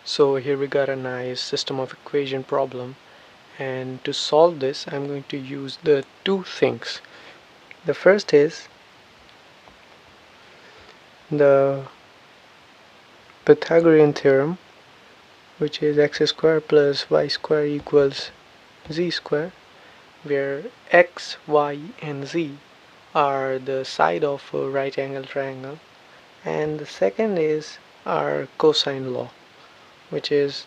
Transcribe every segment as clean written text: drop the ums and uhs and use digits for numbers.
So here we got a nice system of equation problem, and to solve this I'm going to use the two things. The first is the Pythagorean theorem, which is x squared plus y squared equals z squared, where x, y and z are the side of a right angle triangle. And the second is our cosine law, which is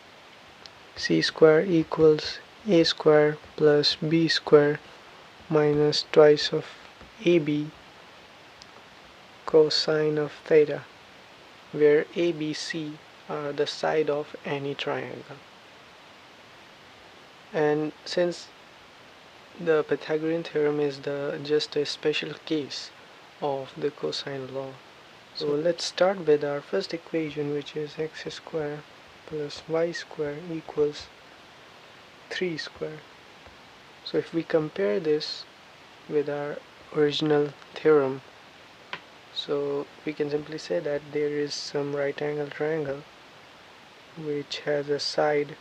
c squared equals a squared plus b squared minus twice of ab cosine of theta, where ABC are the side of any triangle. And since the Pythagorean theorem is just a special case of the cosine law, so let's start with our first equation, which is x squared plus y squared equals 3 squared. So if we compare this with our original theorem, so we can simply say that there is some right angle triangle which has a side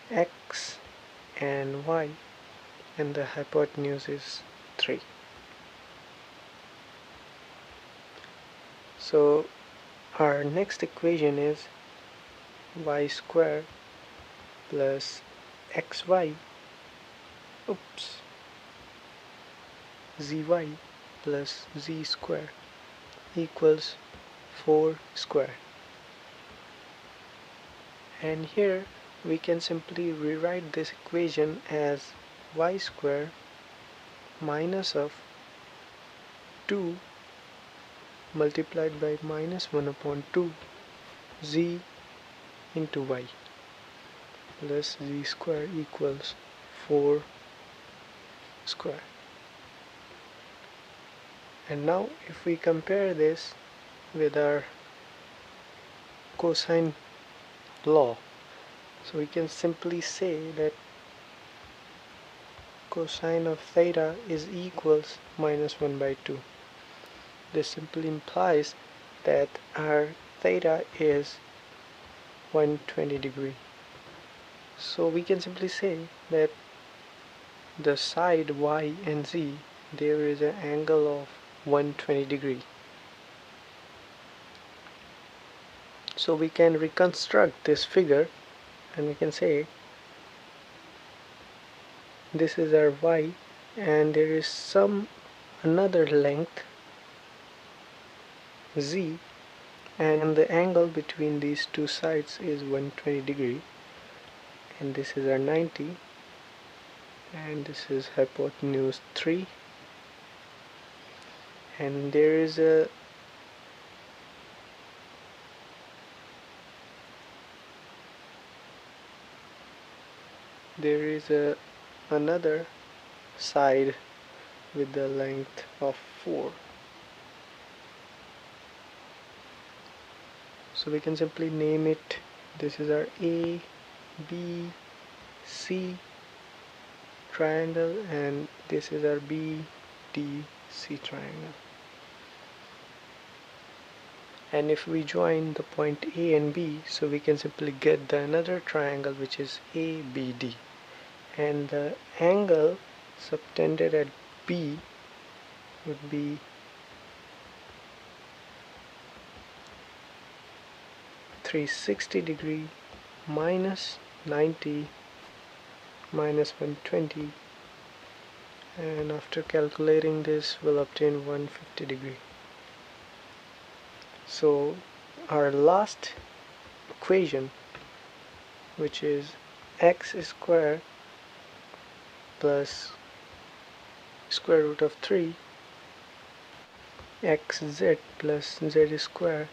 x and y, and the hypotenuse is 3. So our next equation is y squared plus xy zy plus z squared equals 4 squared. And here we can simply rewrite this equation as y squared minus of 2 multiplied by minus 1 upon 2 z into y plus z squared equals 4 squared. And now if we compare this with our cosine law, so we can simply say that cosine of theta is equals minus 1 by 2. This simply implies that our theta is 120 degree. So we can simply say that the side y and z, there is an angle of 120 degree. So we can reconstruct this figure and we can say this is our y and there is some another length z, and the angle between these two sides is 120 degree, and this is our 90, and this is hypotenuse 3, and there is another side with the length of 4. So we can simply name it, this is our A, B, C triangle, and this is our B, D, C triangle. And if we join the point A and B, so we can simply get the another triangle which is ABD, and the angle subtended at B would be 360 degree minus 90 minus 120, and after calculating this we'll obtain 150 degree. So our last equation, which is x squared plus square root of 3 xz plus z squared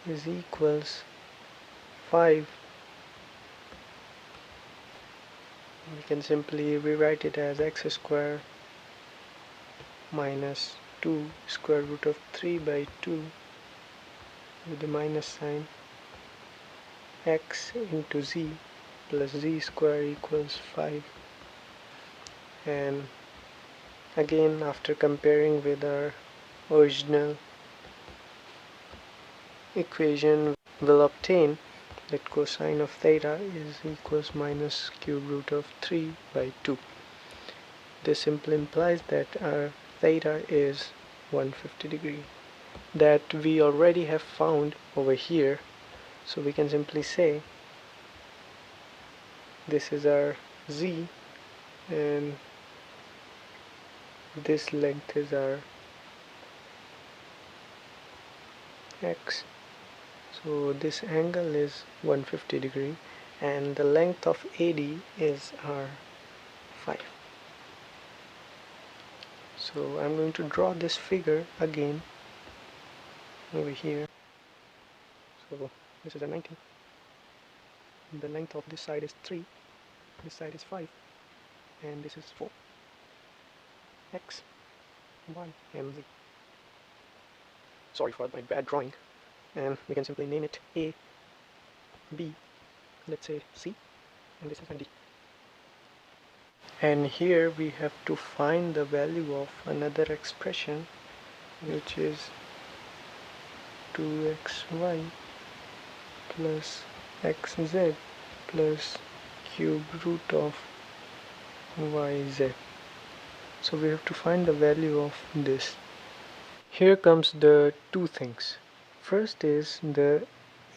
is equals 5. We can simply rewrite it as x squared minus 2 square root of 3 by 2 with the minus sign, x into z plus z squared equals 5. And again, after comparing with our original equation, we'll obtain that cosine of theta is equals minus cube root of 3 by 2. This simply implies that our theta is 150 degree, that we already have found over here. So we can simply say this is our z and this length is our x. So this angle is 150 degree and the length of AD is our 5. So I'm going to draw this figure again over here. So this is a 90. The length of this side is 3, this side is 5, and this is 4. X, Y, and Z. Sorry for my bad drawing. And we can simply name it A, B, let's say C, and this is a D. And here we have to find the value of another expression, which is 2xy plus xz plus cube root of yz. So we have to find the value of this. Here comes the two things. First is the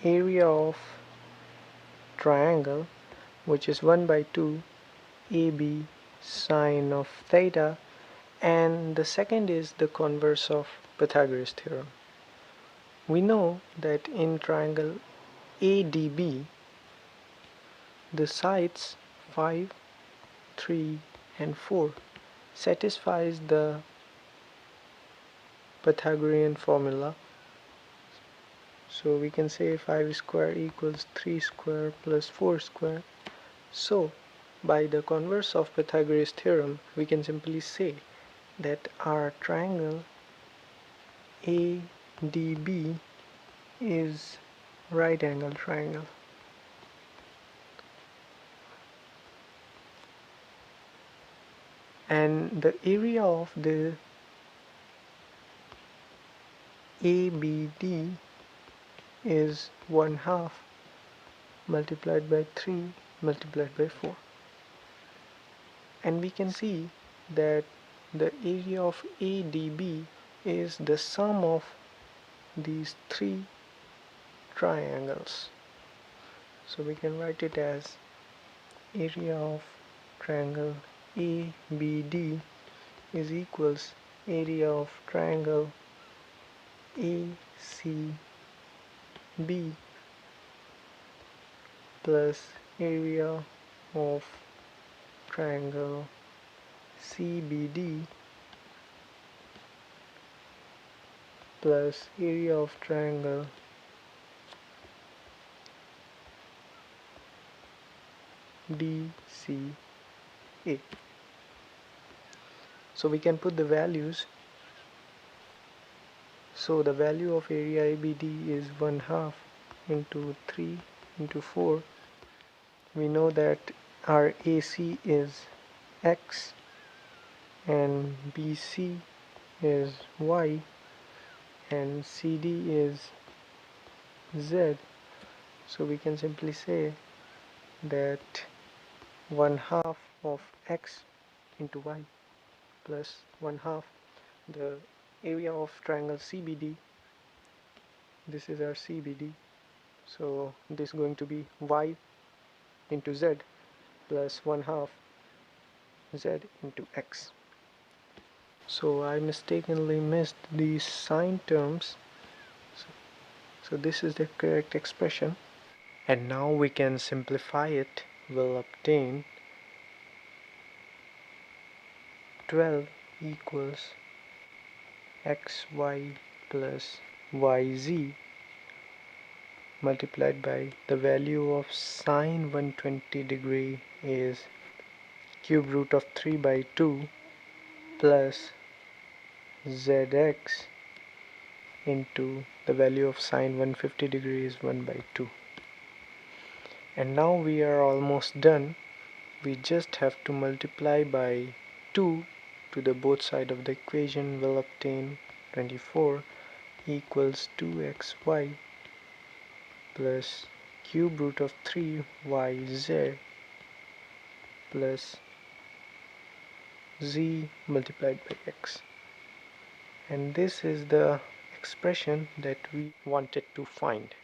area of triangle, which is 1 by 2 AB sine of theta, and the second is the converse of Pythagoras theorem. We know that in triangle ADB the sides 5, 3 and 4 satisfies the Pythagorean formula. So we can say 5 square equals 3 square plus 4 square. So by the converse of Pythagoras theorem we can simply say that our triangle ADB is right angle triangle. And the area of the ABD is 1/2 multiplied by 3 multiplied by 4. And we can see that the area of ADB is the sum of these three triangles. So we can write it as area of triangle ABD is equals area of triangle ACB plus area of triangle CBD plus area of triangle DCA. So we can put the values. So the value of area ABD is 1/2 into 3 into 4. We know that our AC is X and BC is Y and CD is Z. So we can simply say that 1/2 of X into Y plus 1/2 the area of triangle CBD. This is our CBD. So this is going to be Y into Z plus 1/2 Z into X. So I mistakenly missed these sign terms. So this is the correct expression. And now we can simplify it. We'll obtain 12 equals xy plus yz multiplied by the value of sine 120 degree is cube root of 3 by 2 plus zx into the value of sine 150 degree is 1 by 2. And now we are almost done. We just have to multiply by 2 to the both side of the equation. Will obtain 24 equals 2xy plus cube root of 3yz plus z multiplied by x. And this is the expression that we wanted to find.